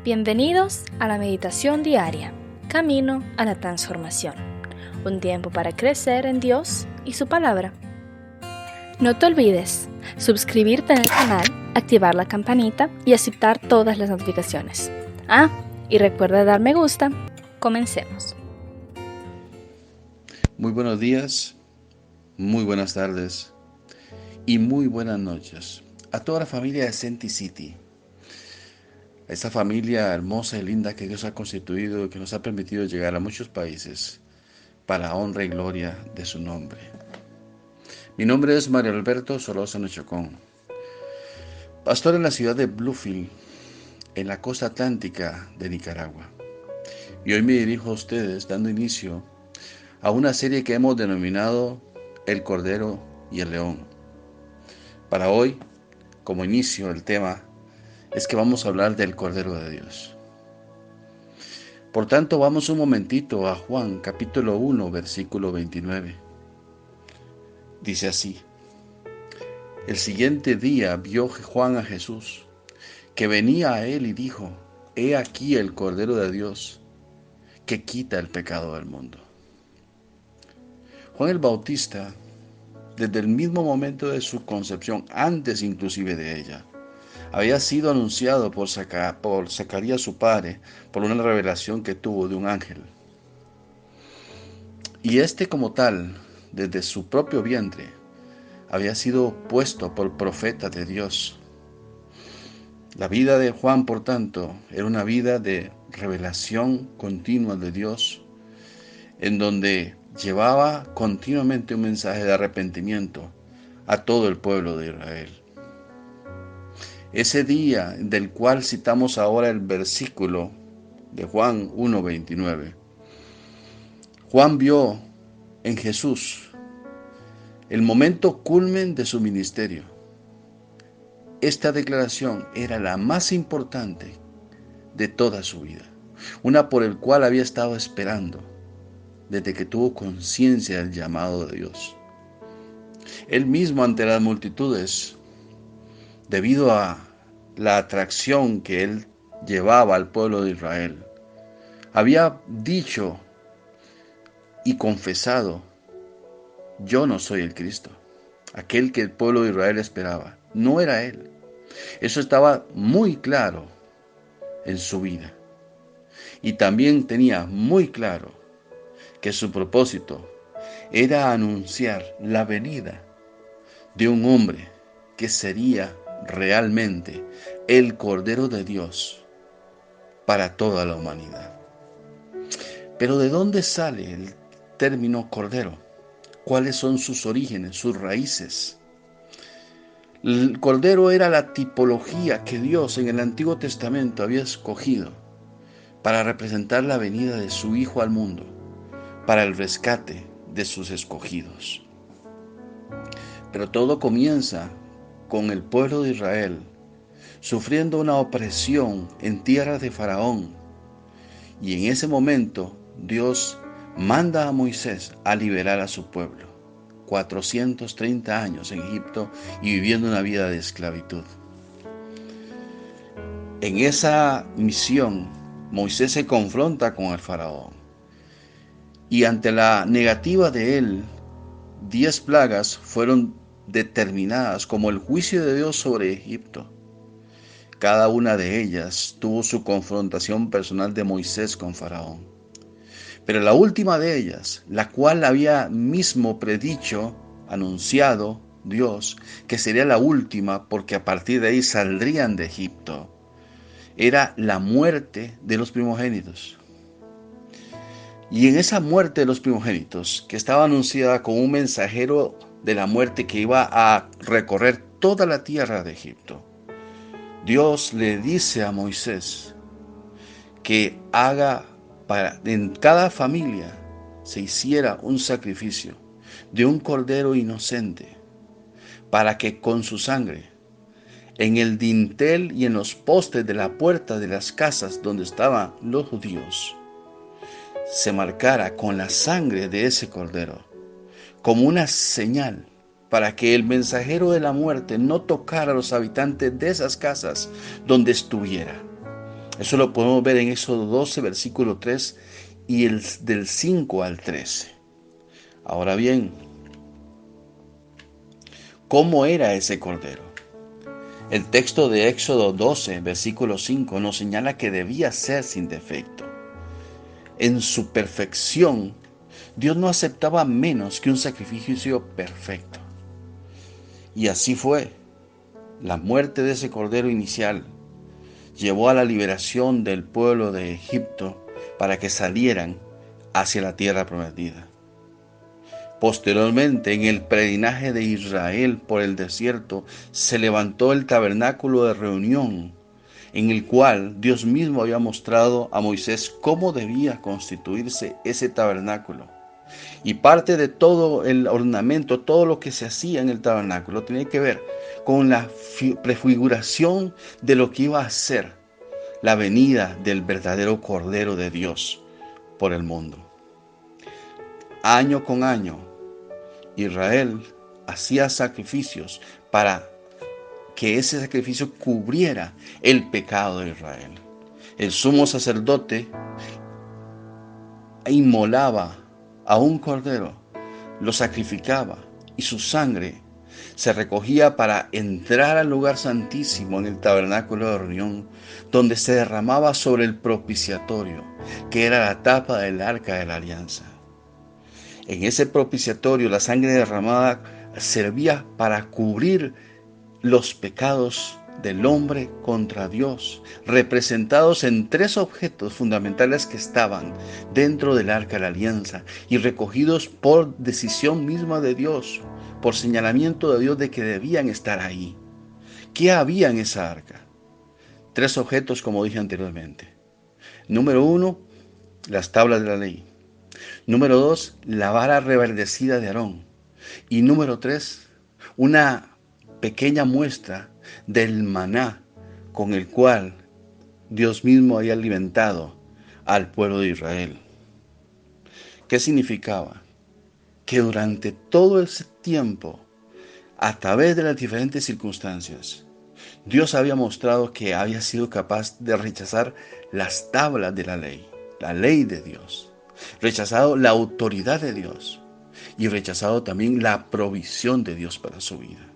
Bienvenidos a la meditación diaria, camino a la transformación. Un tiempo para crecer en Dios y su palabra. No te olvides suscribirte en el canal, activar la campanita y aceptar todas las notificaciones. Y recuerda dar me gusta. Comencemos. Muy buenos días, muy buenas tardes y muy buenas noches a toda la familia de Senti City. A esta familia hermosa y linda que Dios ha constituido y que nos ha permitido llegar a muchos países para honra y gloria de su nombre. Mi nombre es Mario Alberto Solórzano Chocón, pastor en la ciudad de Bluefield, en la costa atlántica de Nicaragua. Y hoy me dirijo a ustedes dando inicio a una serie que hemos denominado El Cordero y el León. Para hoy, como inicio, el tema es que vamos a hablar del Cordero de Dios. Por tanto, vamos un momentito a Juan capítulo 1, versículo 29. Dice así: El siguiente día vio Juan a Jesús, que venía a él y dijo: He aquí el Cordero de Dios, que quita el pecado del mundo. Juan el Bautista, desde el mismo momento de su concepción, antes inclusive de ella, había sido anunciado por Zacarías su padre, por una revelación que tuvo de un ángel. Y este como tal, desde su propio vientre, había sido puesto por profeta de Dios. La vida de Juan, por tanto, era una vida de revelación continua de Dios, en donde llevaba continuamente un mensaje de arrepentimiento a todo el pueblo de Israel. Ese día del cual citamos ahora el versículo de Juan 1:29, Juan vio en Jesús el momento culmen de su ministerio. Esta declaración era la más importante de toda su vida, una por el cual había estado esperando desde que tuvo conciencia del llamado de Dios. Él mismo, ante las multitudes, debido a la atracción que él llevaba al pueblo de Israel, había dicho y confesado: yo no soy el Cristo, aquel que el pueblo de Israel esperaba. No era él. Eso estaba muy claro en su vida. Y también tenía muy claro que su propósito era anunciar la venida de un hombre que sería realmente el Cordero de Dios para toda la humanidad. Pero ¿de dónde sale el término Cordero? ¿Cuáles son sus orígenes, sus raíces? El Cordero era la tipología que Dios en el Antiguo Testamento había escogido para representar la venida de su Hijo al mundo, para el rescate de sus escogidos. Pero todo comienza con el pueblo de Israel sufriendo una opresión en tierra de Faraón. Y en ese momento Dios manda a Moisés a liberar a su pueblo. 430 años en Egipto y viviendo una vida de esclavitud. En esa misión, Moisés se confronta con el Faraón. Y ante la negativa de él, 10 plagas fueron determinadas como el juicio de Dios sobre Egipto. Cada una de ellas tuvo su confrontación personal de Moisés con Faraón. Pero la última de ellas, la cual había mismo predicho, anunciado Dios, que sería la última porque a partir de ahí saldrían de Egipto, era la muerte de los primogénitos. Y en esa muerte de los primogénitos, que estaba anunciada como un mensajero de la muerte que iba a recorrer toda la tierra de Egipto, Dios le dice a Moisés que haga en cada familia se hiciera un sacrificio de un cordero inocente, para que con su sangre, en el dintel y en los postes de la puerta de las casas donde estaban los judíos, se marcara con la sangre de ese cordero, como una señal para que el mensajero de la muerte no tocara a los habitantes de esas casas donde estuviera. Eso lo podemos ver en Éxodo 12, versículo 3 y del 5 al 13. Ahora bien, ¿cómo era ese cordero? El texto de Éxodo 12, versículo 5 nos señala que debía ser sin defecto. En su perfección, Dios no aceptaba menos que un sacrificio perfecto. Y así fue. La muerte de ese cordero inicial llevó a la liberación del pueblo de Egipto para que salieran hacia la tierra prometida. Posteriormente, en el peregrinaje de Israel por el desierto, se levantó el tabernáculo de reunión, en el cual Dios mismo había mostrado a Moisés cómo debía constituirse ese tabernáculo. Y parte de todo el ornamento, todo lo que se hacía en el tabernáculo, tenía que ver con la prefiguración de lo que iba a ser la venida del verdadero Cordero de Dios por el mundo. Año con año, Israel hacía sacrificios para que ese sacrificio cubriera el pecado de Israel. El sumo sacerdote inmolaba a un cordero, lo sacrificaba y su sangre se recogía para entrar al lugar santísimo en el tabernáculo de reunión, donde se derramaba sobre el propiciatorio, que era la tapa del arca de la alianza. En ese propiciatorio la sangre derramada servía para cubrir los pecados del hombre contra Dios, representados en tres objetos fundamentales que estaban dentro del arca de la alianza y recogidos por decisión misma de Dios, por señalamiento de Dios de que debían estar ahí. ¿Qué había en esa arca? Tres objetos, como dije anteriormente. Número 1, las tablas de la ley. Número 2, la vara reverdecida de Aarón. Y número 3, una pequeña muestra del maná con el cual Dios mismo había alimentado al pueblo de Israel. ¿Qué significaba? Que durante todo ese tiempo, a través de las diferentes circunstancias, Dios había mostrado que había sido capaz de rechazar las tablas de la ley de Dios, rechazado la autoridad de Dios y rechazado también la provisión de Dios para su vida.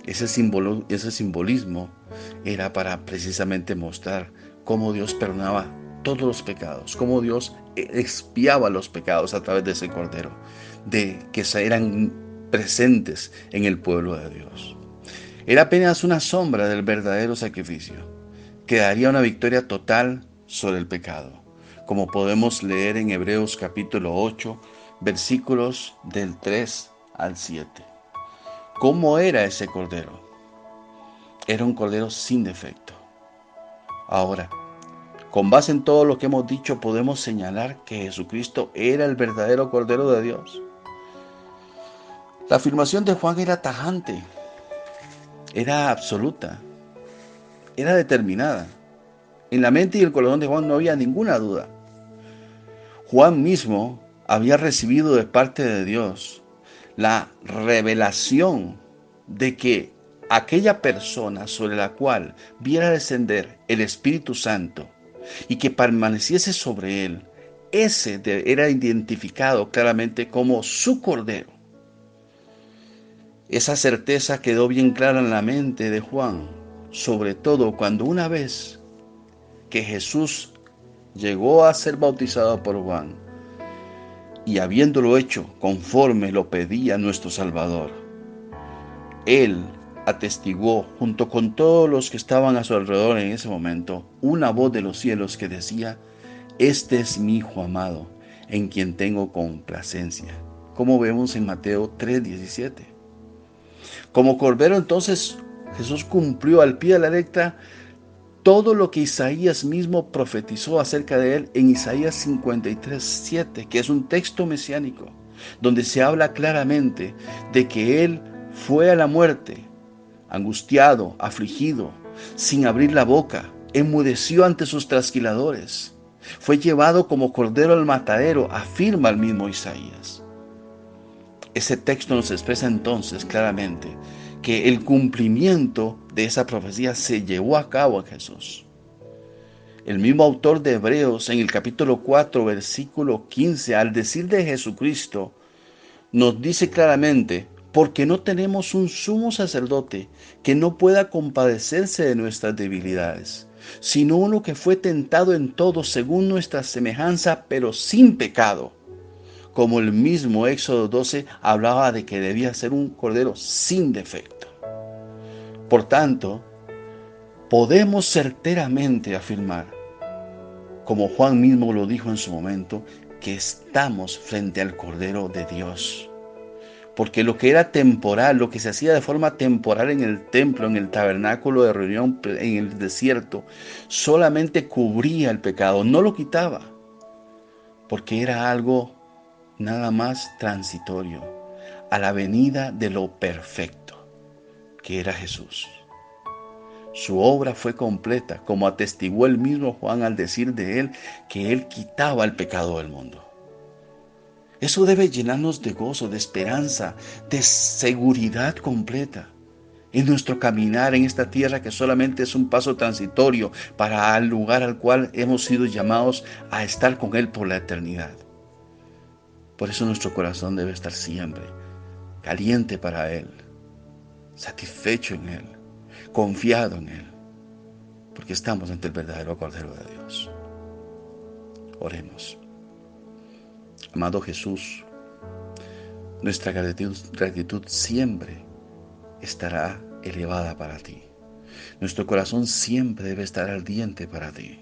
Ese simbolismo era para precisamente mostrar cómo Dios perdonaba todos los pecados, cómo Dios expiaba los pecados a través de ese cordero, de que eran presentes en el pueblo de Dios. Era apenas una sombra del verdadero sacrificio, que daría una victoria total sobre el pecado, como podemos leer en Hebreos capítulo 8, versículos del 3 al 7. ¿Cómo era ese cordero? Era un cordero sin defecto. Ahora, con base en todo lo que hemos dicho, podemos señalar que Jesucristo era el verdadero Cordero de Dios. La afirmación de Juan era tajante, era absoluta, era determinada. En la mente y el corazón de Juan no había ninguna duda. Juan mismo había recibido de parte de Dios la revelación de que aquella persona sobre la cual viera descender el Espíritu Santo y que permaneciese sobre él, ese era identificado claramente como su Cordero. Esa certeza quedó bien clara en la mente de Juan, sobre todo cuando una vez que Jesús llegó a ser bautizado por Juan, y habiéndolo hecho conforme lo pedía nuestro Salvador, Él atestiguó junto con todos los que estaban a su alrededor en ese momento una voz de los cielos que decía: este es mi Hijo amado, en quien tengo complacencia, como vemos en Mateo 3:17. Como Cordero, entonces, Jesús cumplió al pie de la letra todo lo que Isaías mismo profetizó acerca de él en Isaías 53:7, que es un texto mesiánico, donde se habla claramente de que él fue a la muerte, angustiado, afligido, sin abrir la boca, enmudeció ante sus trasquiladores, fue llevado como cordero al matadero, afirma el mismo Isaías. Ese texto nos expresa entonces claramente que el cumplimiento de esa profecía se llevó a cabo en Jesús. El mismo autor de Hebreos en el capítulo 4, versículo 15, al decir de Jesucristo, nos dice claramente, porque no tenemos un sumo sacerdote que no pueda compadecerse de nuestras debilidades, sino uno que fue tentado en todo según nuestra semejanza, pero sin pecado. Como el mismo Éxodo 12 hablaba de que debía ser un cordero sin defecto. Por tanto, podemos certeramente afirmar, como Juan mismo lo dijo en su momento, que estamos frente al Cordero de Dios. Porque lo que era temporal, lo que se hacía de forma temporal en el templo, en el tabernáculo de reunión, en el desierto, solamente cubría el pecado, no lo quitaba. Porque era algo nada más transitorio a la venida de lo perfecto, que era Jesús. Su obra fue completa, como atestiguó el mismo Juan al decir de él que él quitaba el pecado del mundo. Eso debe llenarnos de gozo, de esperanza, de seguridad completa en nuestro caminar en esta tierra que solamente es un paso transitorio para el lugar al cual hemos sido llamados a estar con Él por la eternidad. Por eso nuestro corazón debe estar siempre caliente para Él, satisfecho en Él, confiado en Él, porque estamos ante el verdadero Cordero de Dios. Oremos. Amado Jesús, nuestra gratitud siempre estará elevada para ti. Nuestro corazón siempre debe estar ardiente para ti,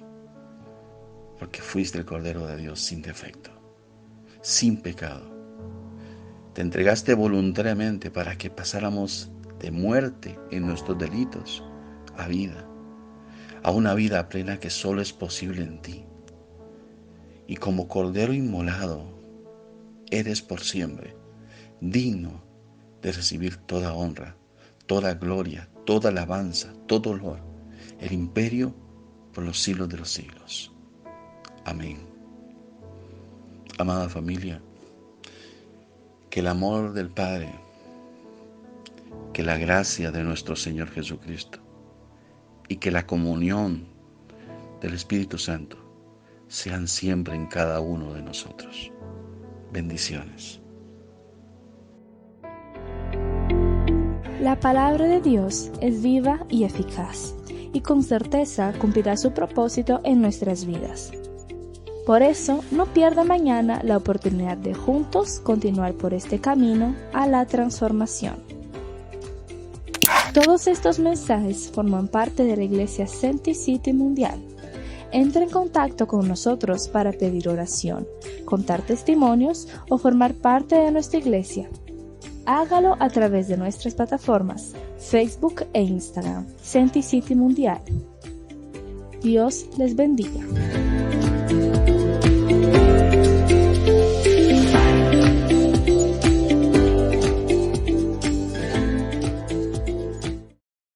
porque fuiste el Cordero de Dios sin defecto, sin pecado. Te entregaste voluntariamente para que pasáramos de muerte en nuestros delitos a vida, a una vida plena que solo es posible en ti. Y como Cordero inmolado, eres por siempre digno de recibir toda honra, toda gloria, toda alabanza, todo honor, el imperio por los siglos de los siglos. Amén. Amada familia, que el amor del Padre, que la gracia de nuestro Señor Jesucristo y que la comunión del Espíritu Santo sean siempre en cada uno de nosotros. Bendiciones. La palabra de Dios es viva y eficaz, y con certeza cumplirá su propósito en nuestras vidas. Por eso, no pierda mañana la oportunidad de juntos continuar por este camino a la transformación. Todos estos mensajes forman parte de la Iglesia Senti City Mundial. Entra en contacto con nosotros para pedir oración, contar testimonios o formar parte de nuestra iglesia. Hágalo a través de nuestras plataformas Facebook e Instagram, Senti City Mundial. Dios les bendiga.